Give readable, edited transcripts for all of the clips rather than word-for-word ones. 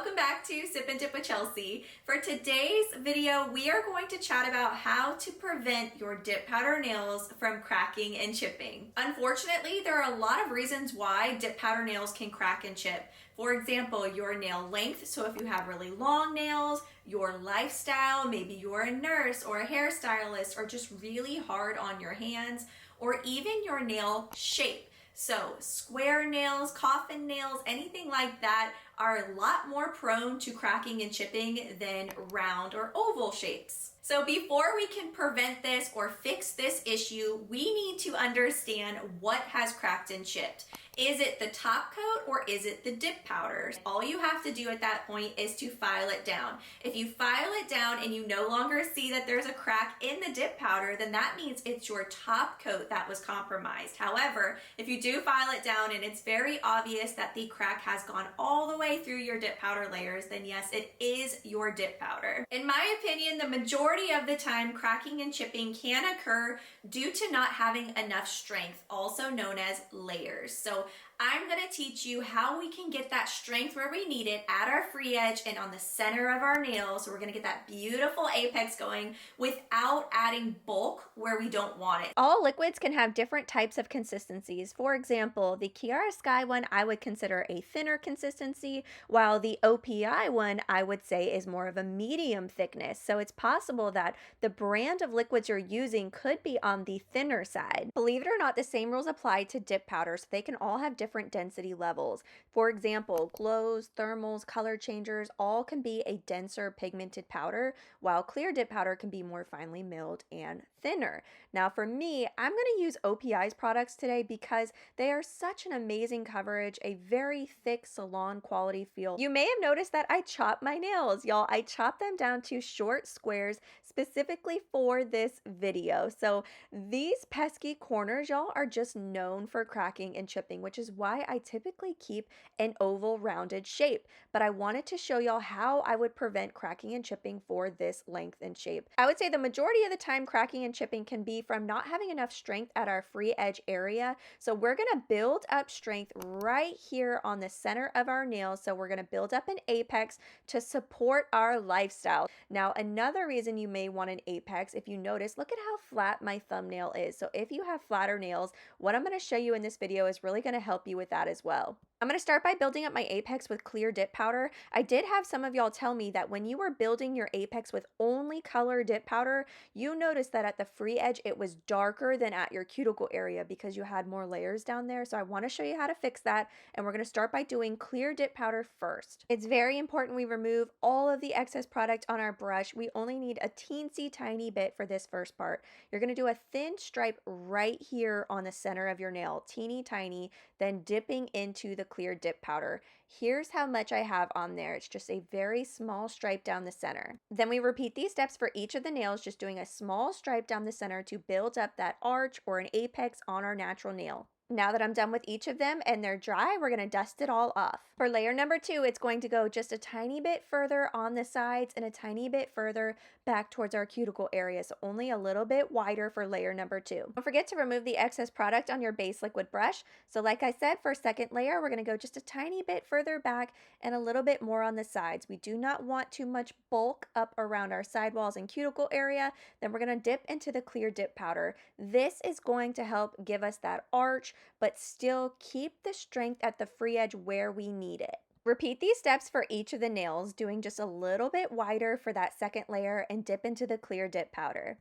welcome back to Sip and Dip with Chelsea. For today's video, we are going to chat about how to prevent your dip powder nails from cracking and chipping. Unfortunately, there are a lot of reasons why dip powder nails can crack and chip. For example, your nail length, so if you have really long nails, your lifestyle, maybe you're a nurse or a hairstylist or just really hard on your hands, or even your nail shape. So square nails, coffin nails, anything like that are a lot more prone to cracking and chipping than round or oval shapes. So before we can prevent this or fix this issue, we need to understand what has cracked and chipped. Is it the top coat or is it the dip powder? All you have to do at that point is to file it down. If you file it down and you no longer see that there's a crack in the dip powder, then that means it's your top coat that was compromised. However, if you do file it down and it's very obvious that the crack has gone all the way through your dip powder layers, then yes, it is your dip powder. In my opinion, the majority of the time, cracking and chipping can occur due to not having enough strength, also known as layers. So I'm going to teach you how we can get that strength where we need it at our free edge and on the center of our nails. So we're going to get that beautiful apex going without adding bulk where we don't want it. All liquids can have different types of consistencies. For example, the Kiara Sky one I would consider a thinner consistency, while the OPI one I would say is more of a medium thickness. So it's possible that the brand of liquids you're using could be on the thinner side. Believe it or not, the same rules apply to dip powder, so they can all have different density levels. For example, glows, thermals, color changers, all can be a denser pigmented powder, while clear dip powder can be more finely milled and thinner. Now for me, I'm going to use OPI's products today because they are such an amazing coverage, a very thick salon quality feel. You may have noticed that I chopped my nails, y'all. I chopped them down to short squares specifically for this video. So these pesky corners, y'all, are just known for cracking and chipping, which is why I typically keep an oval rounded shape. But I wanted to show y'all how I would prevent cracking and chipping for this length and shape. I would say the majority of the time cracking and chipping can be from not having enough strength at our free edge area. So we're going to build up strength right here on the center of our nails. So we're going to build up an apex to support our lifestyle. Now, another reason you may want an apex, if you notice, look at how flat my thumbnail is. So if you have flatter nails, what I'm going to show you in this video is really going to help you with that as well. I'm going to start by building up my apex with clear dip powder. I did have some of y'all tell me that when you were building your apex with only color dip powder, you noticed that at the free edge it was darker than at your cuticle area because you had more layers down there. So I want to show you how to fix that, and we're going to start by doing clear dip powder first. It's very important we remove all of the excess product on our brush. We only need a teensy tiny bit for this first part. You're going to do a thin stripe right here on the center of your nail, teeny tiny, then dipping into the clear dip powder. Here's how much I have on there. It's just a very small stripe down the center. Then we repeat these steps for each of the nails, just doing a small stripe down the center to build up that arch or an apex on our natural nail. Now that I'm done with each of them and they're dry, we're going to dust it all off. For layer number 2, it's going to go just a tiny bit further on the sides and a tiny bit further back towards our cuticle area, so only a little bit wider for layer number 2. Don't forget to remove the excess product on your base liquid brush. So like I said, for second layer, we're going to go just a tiny bit further back and a little bit more on the sides. We do not want too much bulk up around our sidewalls and cuticle area. Then we're going to dip into the clear dip powder. This is going to help give us that arch, but still keep the strength at the free edge where we need it. Repeat these steps for each of the nails, doing just a little bit wider for that second layer and dip into the clear dip powder.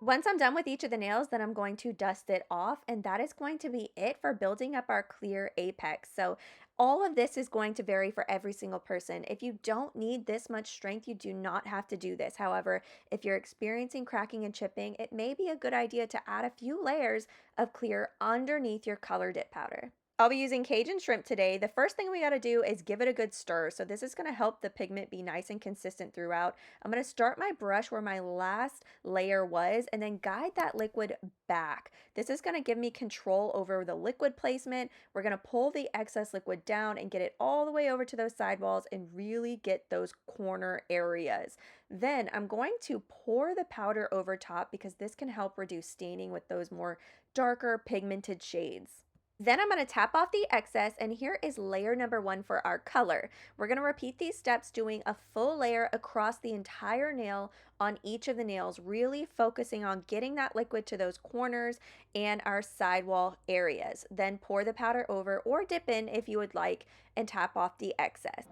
Once I'm done with each of the nails, then I'm going to dust it off, and that is going to be it for building up our clear apex. So all of this is going to vary for every single person. If you don't need this much strength, you do not have to do this. However, if you're experiencing cracking and chipping, it may be a good idea to add a few layers of clear underneath your color dip powder. I'll be using Cajun shrimp today. The first thing we got to do is give it a good stir. So this is going to help the pigment be nice and consistent throughout. I'm going to start my brush where my last layer was and then guide that liquid back. This is going to give me control over the liquid placement. We're going to pull the excess liquid down and get it all the way over to those sidewalls and really get those corner areas. Then I'm going to pour the powder over top because this can help reduce staining with those more darker pigmented shades. Then I'm going to tap off the excess, and here is layer number one for our color. We're going to repeat these steps doing a full layer across the entire nail on each of the nails, really focusing on getting that liquid to those corners and our sidewall areas. Then pour the powder over or dip in if you would like and tap off the excess.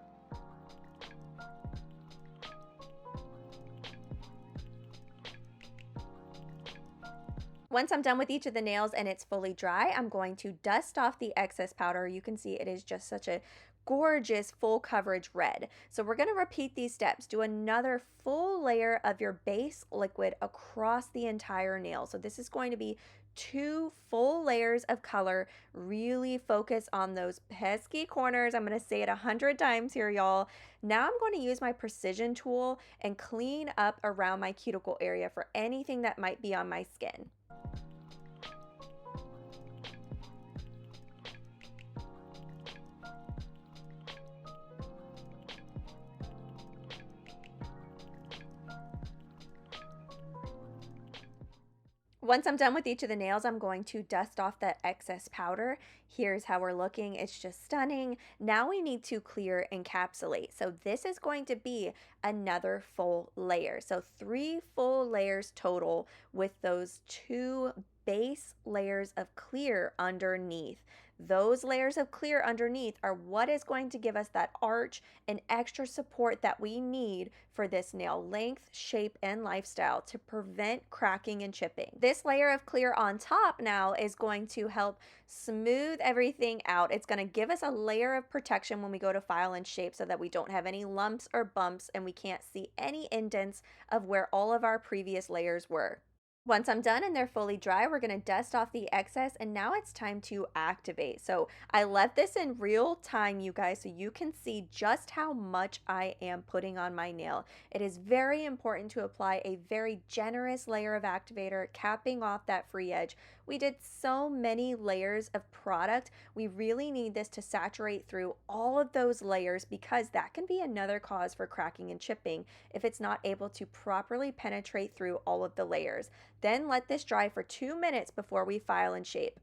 Once I'm done with each of the nails and it's fully dry, I'm going to dust off the excess powder. You can see it is just such a gorgeous full coverage red. So we're going to repeat these steps. Do another full layer of your base liquid across the entire nail. So this is going to be 2 full layers of color. Really focus on those pesky corners. I'm going to say it 100 times here, y'all. Now I'm going to use my precision tool and clean up around my cuticle area for anything that might be on my skin. Once I'm done with each of the nails, I'm going to dust off that excess powder. Here's how we're looking. It's just stunning. Now we need to clear encapsulate. So this is going to be another full layer. So 3 full layers total with those 2 base layers of clear underneath. Those layers of clear underneath are what is going to give us that arch and extra support that we need for this nail length, shape, and lifestyle to prevent cracking and chipping. This layer of clear on top now is going to help smooth everything out. It's going to give us a layer of protection when we go to file and shape so that we don't have any lumps or bumps and we can't see any indents of where all of our previous layers were. Once I'm done and they're fully dry, we're going to dust off the excess, and now it's time to activate. So I left this in real time, you guys, so you can see just how much I am putting on my nail. It is very important to apply a very generous layer of activator, capping off that free edge. We did so many layers of product. We really need this to saturate through all of those layers because that can be another cause for cracking and chipping if it's not able to properly penetrate through all of the layers. Then let this dry for 2 minutes before we file and shape.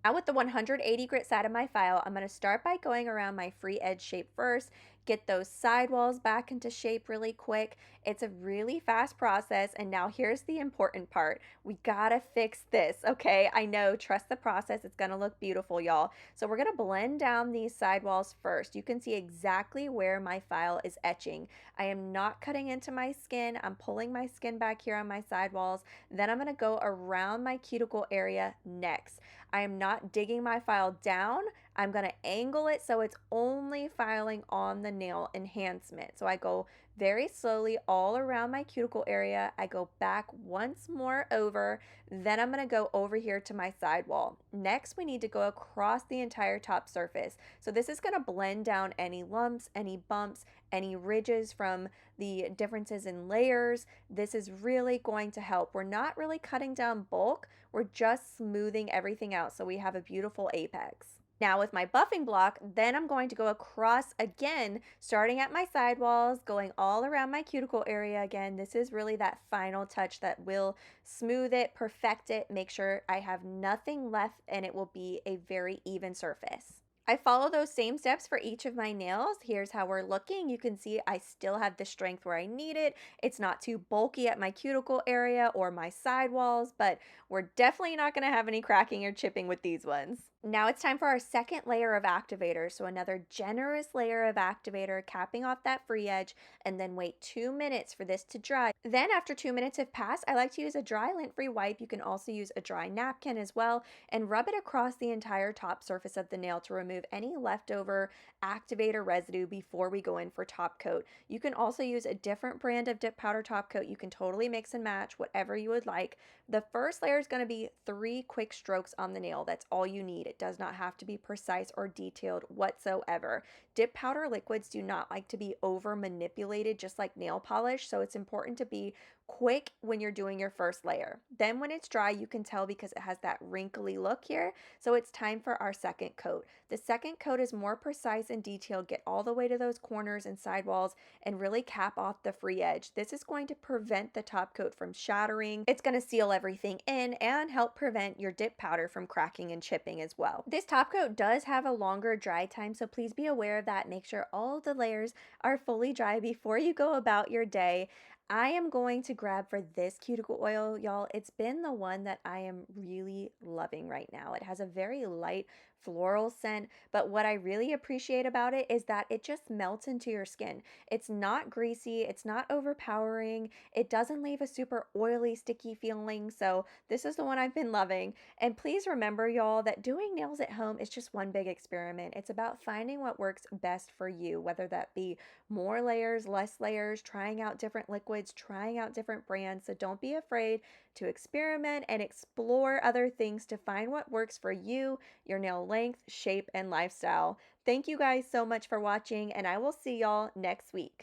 Now with the 180 grit side of my file, I'm going to start by going around my free edge shape first, get those sidewalls back into shape really quick. It's a really fast process, and now here's the important part. We gotta fix this, okay? I know, trust the process. It's gonna look beautiful, y'all. So we're gonna blend down these sidewalls first. You can see exactly where my file is etching. I am not cutting into my skin. I'm pulling my skin back here on my sidewalls. Then I'm gonna go around my cuticle area next. I am not digging my file down. I'm going to angle it so it's only filing on the nail enhancement. So I go very slowly all around my cuticle area. I go back once more over. Then I'm going to go over here to my sidewall. Next, we need to go across the entire top surface. So this is going to blend down any lumps, any bumps, any ridges from the differences in layers. This is really going to help. We're not really cutting down bulk. We're just smoothing everything out so we have a beautiful apex. Now with my buffing block, then I'm going to go across again, starting at my sidewalls, going all around my cuticle area again. This is really that final touch that will smooth it, perfect it, make sure I have nothing left, and it will be a very even surface. I follow those same steps for each of my nails. Here's how we're looking. You can see I still have the strength where I need it. It's not too bulky at my cuticle area or my sidewalls, but we're definitely not going to have any cracking or chipping with these ones. Now it's time for our second layer of activator. So another generous layer of activator, capping off that free edge, and then wait 2 minutes for this to dry. Then after 2 minutes have passed, I like to use a dry lint-free wipe. You can also use a dry napkin as well, and rub it across the entire top surface of the nail to remove any leftover activator residue before we go in for top coat. You can also use a different brand of dip powder top coat. You can totally mix and match whatever you would like. The first layer is going to be 3 quick strokes on the nail. That's all you need. It does not have to be precise or detailed whatsoever. Dip powder liquids do not like to be over manipulated just like nail polish, so it's important to be quick when you're doing your first layer. Then when it's dry, you can tell because it has that wrinkly look here. So it's time for our second coat. The second coat is more precise and detailed, get all the way to those corners and sidewalls and really cap off the free edge. This is going to prevent the top coat from shattering. It's going to seal everything in and help prevent your dip powder from cracking and chipping as well. This top coat does have a longer dry time, so please be aware of that. Make sure all the layers are fully dry before you go about your day. I am going to grab for this cuticle oil, y'all. It's been the one that I am really loving right now. It has a very light floral scent, but what I really appreciate about it is that it just melts into your skin. It's not greasy, it's not overpowering, it doesn't leave a super oily, sticky feeling, so this is the one I've been loving. And please remember, y'all, that doing nails at home is just one big experiment. It's about finding what works best for you, whether that be more layers, less layers, trying out different liquids, trying out different brands. So don't be afraid to experiment and explore other things to find what works for you, your nail length, shape, and lifestyle. Thank you guys so much for watching, and I will see y'all next week.